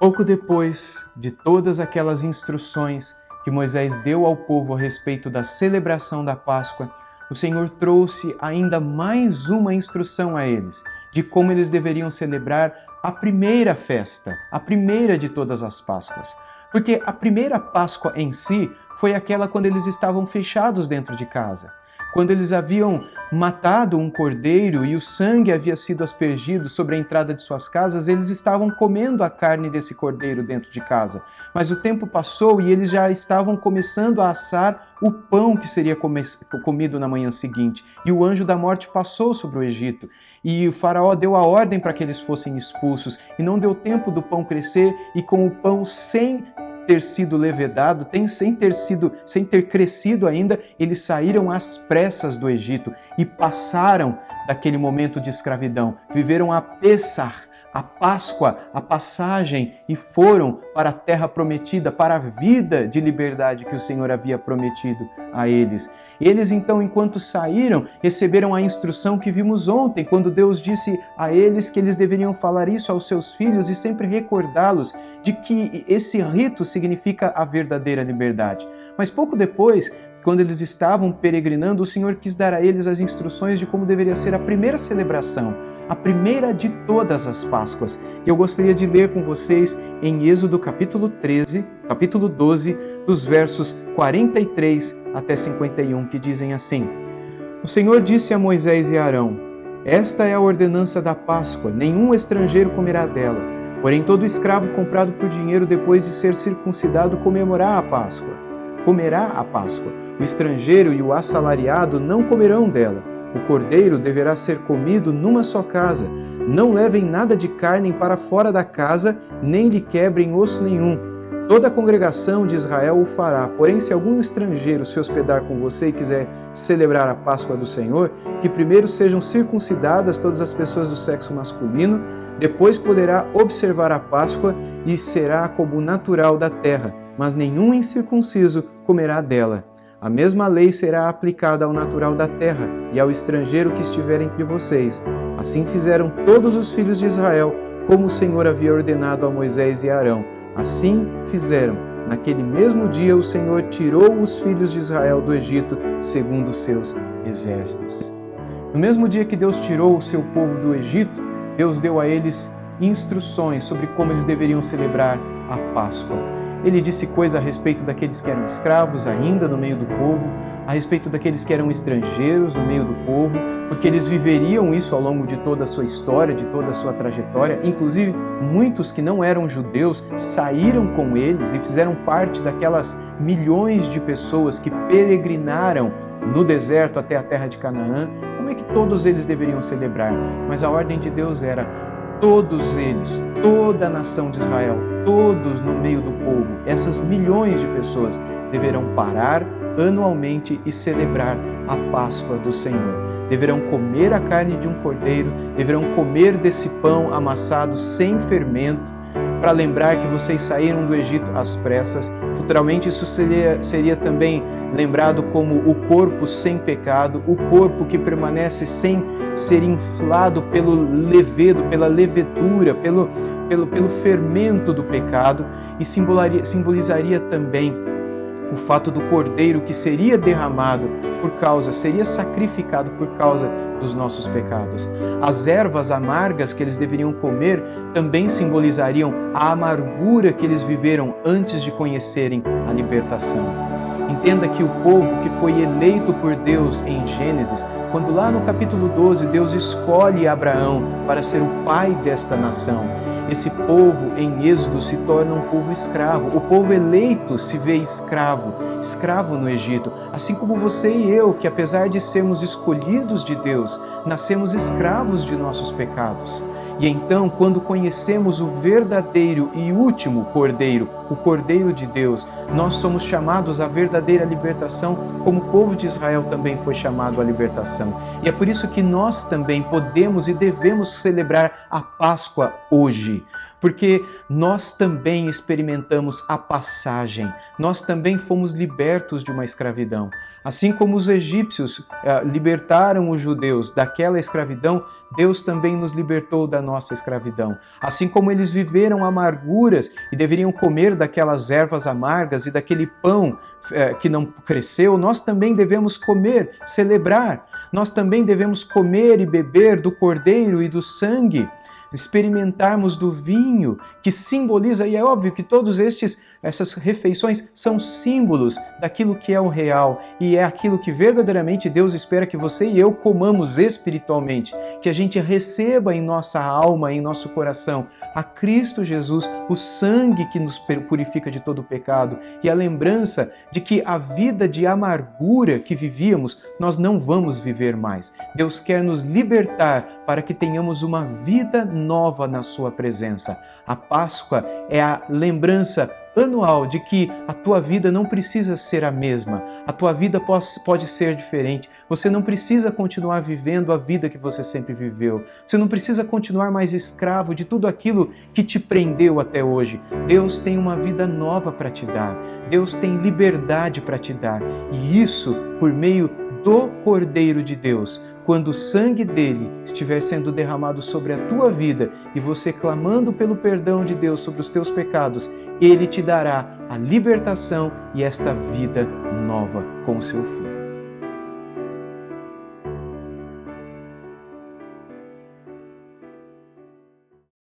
Pouco depois de todas aquelas instruções que Moisés deu ao povo a respeito da celebração da Páscoa, o Senhor trouxe ainda mais uma instrução a eles, de como eles deveriam celebrar a primeira festa, a primeira de todas as Páscoas. Porque a primeira Páscoa em si foi aquela quando eles estavam fechados dentro de casa. Quando eles haviam matado um cordeiro e o sangue havia sido aspergido sobre a entrada de suas casas, eles estavam comendo a carne desse cordeiro dentro de casa. Mas o tempo passou e eles já estavam começando a assar o pão que seria comido na manhã seguinte. E o anjo da morte passou sobre o Egito. E o faraó deu a ordem para que eles fossem expulsos. E não deu tempo do pão crescer, e com o pão sem ter sido levedado, sem ter crescido ainda, eles saíram às pressas do Egito e passaram daquele momento de escravidão, viveram a Pessah, a Páscoa, a passagem, e foram para a terra prometida, para a vida de liberdade que o Senhor havia prometido a eles. Eles então, enquanto saíram, receberam a instrução que vimos ontem, quando Deus disse a eles que eles deveriam falar isso aos seus filhos e sempre recordá-los de que esse rito significa a verdadeira liberdade. Mas pouco depois, quando eles estavam peregrinando, o Senhor quis dar a eles as instruções de como deveria ser a primeira celebração, a primeira de todas as Páscoas. E eu gostaria de ler com vocês em Êxodo capítulo 12, dos versos 43 até 51, que dizem assim: O Senhor disse a Moisés e a Arão: Esta é a ordenança da Páscoa, nenhum estrangeiro comerá dela. Porém, todo escravo comprado por dinheiro depois de ser circuncidado comerá a Páscoa. O estrangeiro e o assalariado não comerão dela. O cordeiro deverá ser comido numa só casa. Não levem nada de carne para fora da casa, nem lhe quebrem osso nenhum. Toda a congregação de Israel o fará. Porém, se algum estrangeiro se hospedar com você e quiser celebrar a Páscoa do Senhor, que primeiro sejam circuncidadas todas as pessoas do sexo masculino, depois poderá observar a Páscoa e será como natural da terra, mas nenhum incircunciso comerá dela. A mesma lei será aplicada ao natural da terra e ao estrangeiro que estiver entre vocês. Assim fizeram todos os filhos de Israel, como o Senhor havia ordenado a Moisés e a Arão. Assim fizeram. Naquele mesmo dia o Senhor tirou os filhos de Israel do Egito, segundo os seus exércitos. No mesmo dia que Deus tirou o seu povo do Egito, Deus deu a eles instruções sobre como eles deveriam celebrar a Páscoa. Ele disse coisa a respeito daqueles que eram escravos ainda no meio do povo, a respeito daqueles que eram estrangeiros no meio do povo, porque eles viveriam isso ao longo de toda a sua história, de toda a sua trajetória. Inclusive, muitos que não eram judeus saíram com eles e fizeram parte daquelas milhões de pessoas que peregrinaram no deserto até a terra de Canaã. Como é que todos eles deveriam celebrar? Mas a ordem de Deus era: todos eles, toda a nação de Israel, todos no meio do povo, essas milhões de pessoas deverão parar anualmente e celebrar a Páscoa do Senhor. Deverão comer a carne de um cordeiro, deverão comer desse pão amassado sem fermento, para lembrar que vocês saíram do Egito às pressas. Futuramente isso seria também lembrado como o corpo sem pecado, o corpo que permanece sem ser inflado pelo levedo, pela levedura, pelo fermento do pecado, e simbolizaria também o fato do cordeiro que seria derramado seria sacrificado por causa dos nossos pecados. As ervas amargas que eles deveriam comer também simbolizariam a amargura que eles viveram antes de conhecerem a libertação. Entenda que o povo que foi eleito por Deus em Gênesis, quando lá no capítulo 12 Deus escolhe Abraão para ser o pai desta nação, esse povo em Êxodo se torna um povo escravo. O povo eleito se vê escravo no Egito. Assim como você e eu, que apesar de sermos escolhidos de Deus, nascemos escravos de nossos pecados. E então, quando conhecemos o verdadeiro e último Cordeiro, o Cordeiro de Deus, nós somos chamados à verdadeira libertação, como o povo de Israel também foi chamado à libertação. E é por isso que nós também podemos e devemos celebrar a Páscoa hoje, porque nós também experimentamos a passagem, nós também fomos libertos de uma escravidão. Assim como os egípcios libertaram os judeus daquela escravidão, Deus também nos libertou da da nossa escravidão. Assim como eles viveram amarguras e deveriam comer daquelas ervas amargas e daquele pão que não cresceu, nós também devemos comer, celebrar. Nós também devemos comer e beber do cordeiro e do sangue, experimentarmos do vinho, que simboliza, e é óbvio que todas essas refeições são símbolos daquilo que é o real, e é aquilo que verdadeiramente Deus espera que você e eu comamos espiritualmente, que a gente receba em nossa alma, em nosso coração, a Cristo Jesus, o sangue que nos purifica de todo o pecado, e a lembrança de que a vida de amargura que vivíamos, nós não vamos viver mais. Deus quer nos libertar para que tenhamos uma vida nova na sua presença. A Páscoa é a lembrança anual de que a tua vida não precisa ser a mesma, a tua vida pode ser diferente, você não precisa continuar vivendo a vida que você sempre viveu, você não precisa continuar mais escravo de tudo aquilo que te prendeu até hoje. Deus tem uma vida nova para te dar, Deus tem liberdade para te dar, e isso por meio do Cordeiro de Deus. Quando o sangue dele estiver sendo derramado sobre a tua vida e você clamando pelo perdão de Deus sobre os teus pecados, ele te dará a libertação e esta vida nova com o seu Filho.